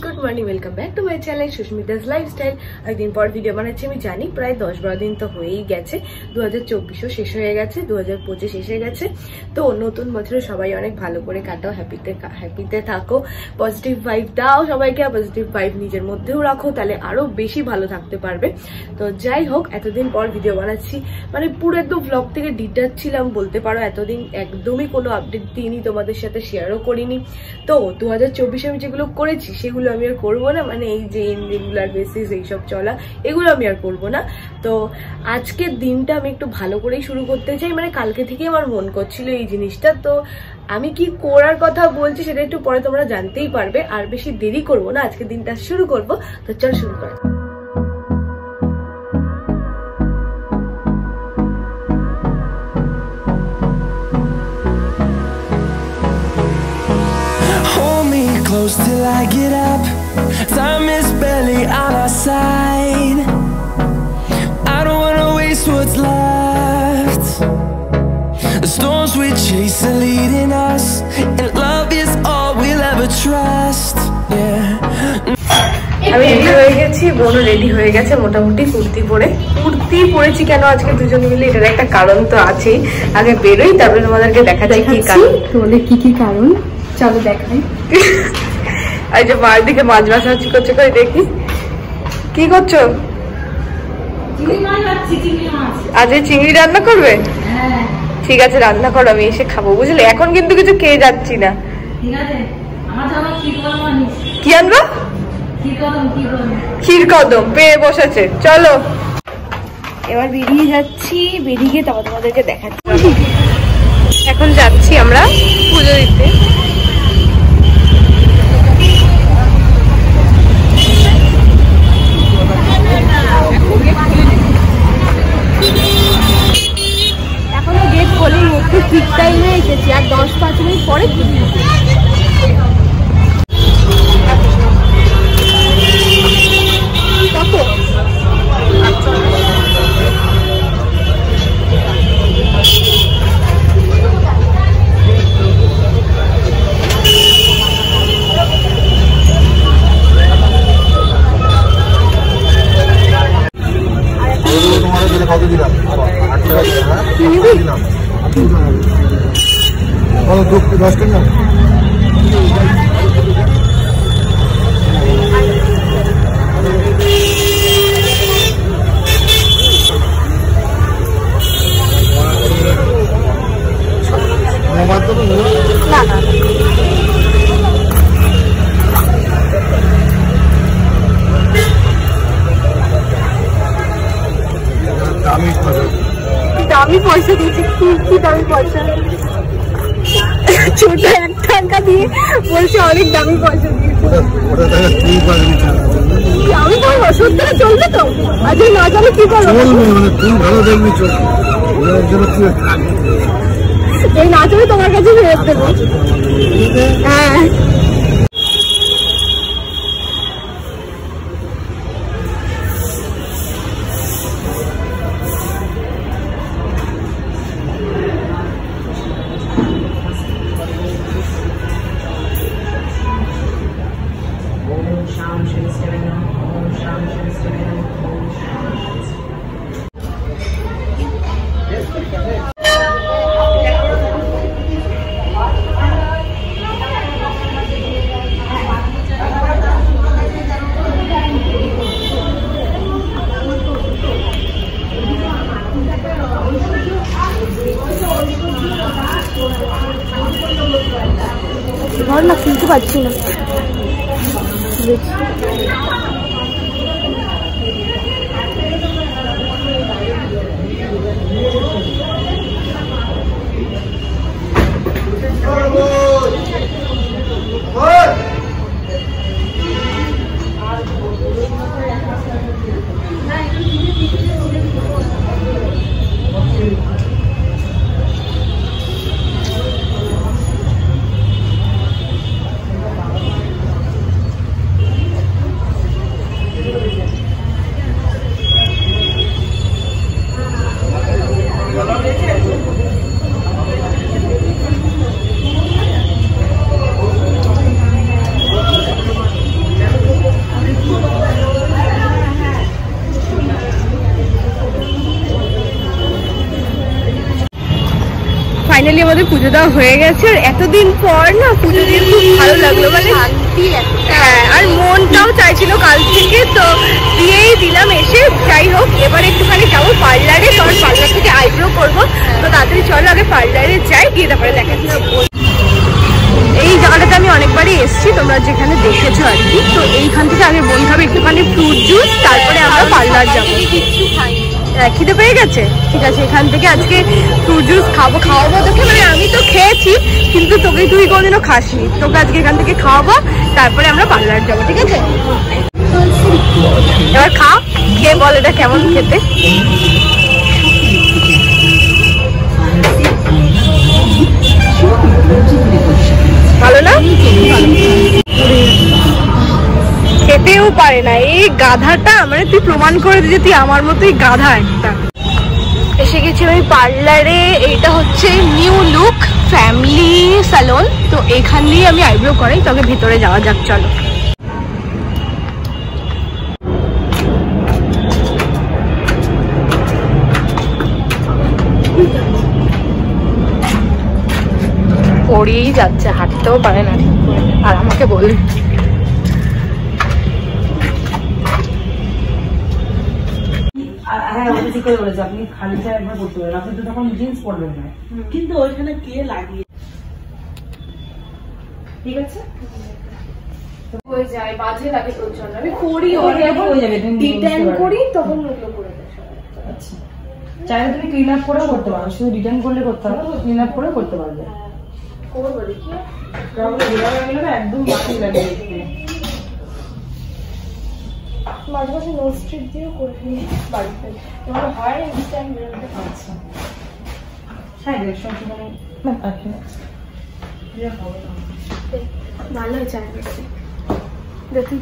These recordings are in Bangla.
Good morning welcome back to my channel Sushmita's lifestyle. একদিন পর ভিডিও বানাচ্ছি আমি জানি, প্রায় 10-12 দিন তো হয়েই গেছে। 2024ও শেষ হয়ে গেছে, 2025 এসে গেছে। তো নতুন বছরে সবাই অনেক ভালো করে কাটাও, হ্যাপিতে থাকো, পজিটিভ ভাইব দাও সবাইকে, পজিটিভ ভাইব নিজের মধ্যেও রাখো, তাহলে আরো বেশি ভালো থাকতে পারবে। তো যাই হোক, এতদিন পর ভিডিও বানাচ্ছি, মানে পুরো একদম ব্লগ থেকে ডিটাচ ছিলাম বলতে পারো। এতদিন একদমই কোনো আপডেট দিইনি, তোমাদের সাথে শেয়ারও করিনি। তো 2024 আমি যেগুলো করেছি সেগুলো আমি আর করবো না, মানে এই যে রেগুলার বেসিস এইসব চলা, এগুলো আমি আর করবো না। তো আজকের দিনটা আমি একটু ভালো করেই শুরু করতে চাই, মানে কালকে থেকে আমার মন করছিল এই জিনিসটা। তো আমি কি করার কথা বলছি সেটা একটু পরে তোমরা জানতেই পারবে। আর বেশি দেরি করবো না, আজকের দিনটা শুরু করবো। তো চল শুরু করা। Close till I get up, time is barely on our side. I don't wanna waste what's left. The storms we chase are leading us, and love is all we'll ever trust. Yeah. আমি রেডি হয়ে গেছি, বোনও রেডি হয়ে গেছে মোটামুটি। কুর্তি পরেছি কেন আজকে দুজনে মিলে, এটার একটা কারণ তো আছেই। আগে বেরোই, তারপরে তোমাদেরকে দেখা যায় কি কারণ। তোমাদের কি কারণ চলো দেখাই। এই যে মার দিকে মাছ ভাসাচ্ছি করছে, করে দেখি কি করছো। আজ চিংড়ি রান্না করবে? ঠিক আছে, রান্না করো, আমি এসে খাবো, বুঝলে। এখন কিন্তু কিছু খেয়ে যাচ্ছি না। কি আনবো? ক্ষীর কদম পেয়ে বসেছে, চলো এবার বেরিয়ে যাচ্ছি। বেরিয়ে তারপর তোমাদেরকে দেখাচ্ছি। এখন যাচ্ছি আমরা পুজো দিতে। এখনো গেট খোলেনি, একটু ঠিক টাইমে এসেছি, আর 10-5 মিনিট পরে দামি পয়সা দিয়েছি। কি দামি পয়সা? ছোট 1 টাকা দিয়ে বলছে অনেক দামি পয়সা দিয়েছে। আমি বলবো সত্যি চলবে তো, আজ না জানি কি করবো। এই না চলে তোমার কাছে ফেরত দেবো। হ্যাঁ ঘর না খুলতে পারছি না। পুজো দেওয়া হয়ে গেছে, আর এতদিন পর না পুজো দিয়ে খুব ভালো লাগলো, মানে হ্যাঁ, আর মনটাও চাইছিল কাল থেকে, তো দিয়েই দিলাম এসে। যাই হোক, এবার একটুখানি যাবো পার্লারে, কারণ পার্লার থেকে আইব্রো করবো, তো তাড়াতাড়ি চলো আগে পার্লারে যাই, গিয়ে তারপরে দেখাচ্ছি। এই জায়গাটাতে আমি অনেকবারই এসেছি, তোমরা যেখানে দেখেছো আর কি। তো এইখান থেকে আগে বন্ধু হবে একটুখানি ফ্রুট জুস, তারপরে আমরা পার্লার যাবো। খিদে পেয়ে গেছে, ঠিক আছে, এখান থেকে আজকে ফ্রুট জুস খাওয়াবো তোকে, মানে আমি তো খেয়েছি কিন্তু তোকে তুই কোনোদিনও খাসনি, তোকে আজকে এখান থেকে খাওয়াবো, তারপরে আমরা পার্লার যাবো, ঠিক আছে? এবার খা, খেয়ে বল এটা কেমন খেতে। ভালো না? খেতেও পারে না এই গাধাটা, মানে তুই প্রমাণ করে দিবি তুই আমার মতোই গাধা একটা। এসে গেছি আমি পার্লারে, এইটা হচ্ছে নিউ লুক ফ্যামিলি স্যালন, তো এখান দিয়ে আমি আইব্রো করাই। তবে ভেতরে যাওয়া যাক, চলো। পড়িয়েই যাচ্ছে, হাঁটতেও পারে না ঠিক করে, আর আমাকে বলে আপনি খালি চা একবার করতে পারেন, আপনি তো তখন জিন্স পরবেন না, কিন্তু ওইখানে কে লাগিয়ে, ঠিক আছে? হয়ে যায়, বাজে লাগে প্রচন্ড। আমি করি ডিটেন করি, তখন ওগুলো করে দেয়। আচ্ছা, চাইলে তুমি ক্লিন আপ করেও করতে পারো, শুধু রিটার্ন করলে করতে পারো, ক্লিন আপ করেও করতে পারবে। করবো দেখি, একদম বাকি লাগে দেখতে। মাঝে মাঝে নোট স্ট্রিপ দিয়েও করে নিই বাড়িতে, তোমার হয় ইনস্ট্যান্ট বেরোতে। আচ্ছা, হ্যাঁ, ভালো হয়েছে, দেখি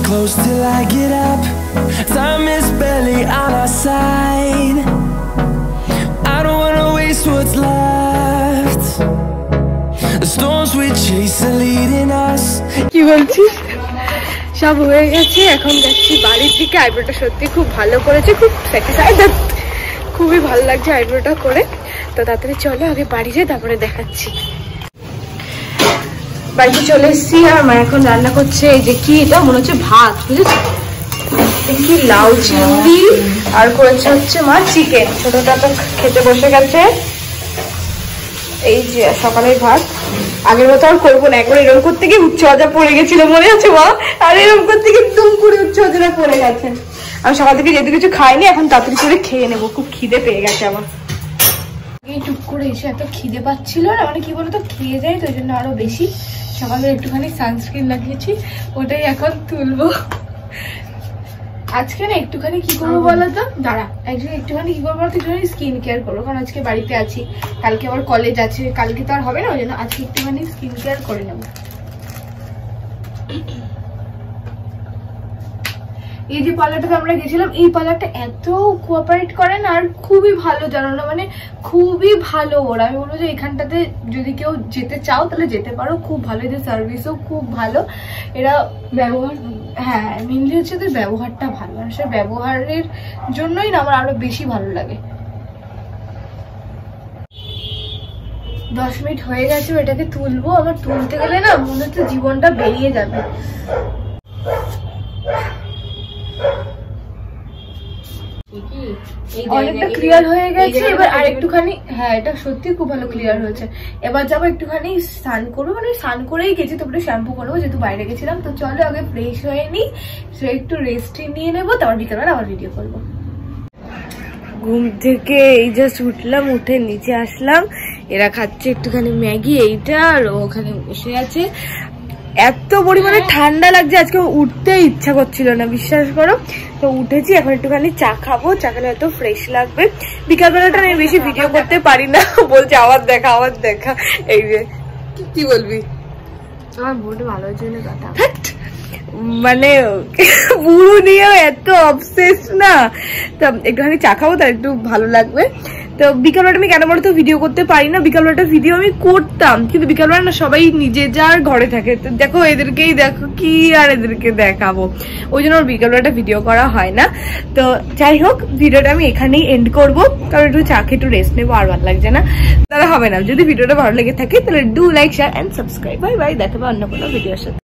close till I get up. Time is barely on our side. I don't wanna waste what's left. The storms we chase are leading us. কি বলছিস? সব হয়ে গেছে, এখন যাচ্ছি বাড়ির দিকে। আইব্রোটা সত্যি খুব ভালো করেছে, খুব স্যাটিসফাইড, খুবই ভালো লাগছে আইব্রোটা করে। তো তাড়াতাড়ি চলো আগে বাড়ি যাই, তারপরে দেখাচ্ছি। বাড়িতে চলে এসেছি, আর মা এখন রান্না করছে। এই যে কি, এটা মনে হচ্ছে ভাত, বুঝেছি কি, লাউ চিংড়ি, আর করেছে হচ্ছে মা চিকেন। ছোটটা তো খেতে বসে গেছে। এই যে সকালের ভাত, আগের মতো আর করবো না, একবার এরকম করতে গিয়ে উচ্চ আজা পড়ে গেছিল, মনে আছে মা? আর এরকম করতে গিয়ে তুম করে উচ্চ আজাটা পড়ে গেছে। আমি সকাল থেকে যেহেতু কিছু খাইনি, এখন তাড়াতাড়ি করে খেয়ে নেবো, খুব খিদে পেয়ে গেছে আমার। টুক করে এসে এত খিদে পাচ্ছিল না, মানে কি বলতো, খেয়ে যায় তো ওই জন্য আরো বেশি। সকালে একটুখানি সানস্ক্রিন লাগিয়েছি, ওটাই এখন তুলবো। আজকে না একটুখানি কি করবো বলতো, দাঁড়া, একটুখানি কি করবো বলতো, একটুখানি স্কিন কেয়ার করবো, কারণ আজকে বাড়িতে আছি, কালকে আবার কলেজ আছে, কালকে তো আর হবে না, ওই জন্য আজকে একটুখানি স্কিন কেয়ার করে নেবো। এই যে পার্লারটাতে আমরা গেছিলাম, এই পার্লারটা এত কোঅপারেট করে না, আর খুবই ভালো, জানো না, মানে খুবই ভালো ওরা। আমি বলবো যে এখানটাতে যদি কেউ যেতে চাও তাহলে যেতে পারো, খুব ভালো, এদের সার্ভিসও খুব ভালো, এরা ব্যবহার, হ্যাঁ মেনলি হচ্ছে এদের ব্যবহারটা ভালো, মানুষের ব্যবহারের জন্যই না আমার আরো বেশি ভালো লাগে। 10 মিনিট হয়ে গেছে, এটাকে তুলবো। আমার তুলতে গেলে না মনে হচ্ছে জীবনটা বেরিয়ে যাবে। অনেকটা ক্লিয়ার হয়ে গেছে, এবার আর একটুখানি, হ্যাঁ এটা সত্যি খুব ভালো ক্লিয়ার হয়েছে। এবার যাবো একটুখানি স্নান করবো, মানে স্নান করেই গেছি, তারপরে শ্যাম্পু করবো, যেহেতু বাইরে গেছিলাম। তো চলো আগে ফ্রেশ হয়ে নি, একটু রেস্ট নিয়ে নেবো, তারপর বিকেলবেলা আবার ভিডিও করবো। ঘুম থেকে এই জাস্ট উঠলাম, উঠে নিচে আসলাম, এরা খাচ্ছে একটুখানি ম্যাগি, এইটা, আর ওখানে বসে আছে। এত পরিমাণে ঠান্ডা লাগছে, আজকে উঠতে ইচ্ছা করছিল না, বিশ্বাস করো। তো উঠেছি, এখন একটুখানি চা খাবো, চা খেলে হয়তো ফ্রেশ লাগবে। বিকালবেলাটা আমি বেশি ভিডিও করতে পারি না, বলছে আবার দেখা, আবার দেখা। এই যে কি বলবি, আমার বোর্ড ভালো হয়েছে কথা, মানে বুড়ো নিয়েও এত অবসেস না। তো একটুখানি চা খাবো, তার একটু ভালো লাগবে। তো বিকালবেলাটা আমি কেন বলতো ভিডিও করতে পারি না, বিকালবেলাটা ভিডিও আমি করতাম কিন্তু বিকালবেলা না সবাই নিজে যার ঘরে থাকে, তো দেখো এদেরকেই দেখো কি আর এদেরকে দেখাবো, ওই জন্য আমার বিকালবেলাটা ভিডিও করা হয় না। তো যাই হোক ভিডিওটা আমি এখানেই এন্ড করবো, কারণ একটু চা খেয়ে একটু রেস্ট নেবো, আর ভালো লাগছে না, তাহলে হবে না। যদি ভিডিওটা ভালো লেগে থাকে তাহলে do like share and subscribe. Bye bye, দেখা হবে অন্য কোনো ভিডিওর সাথে।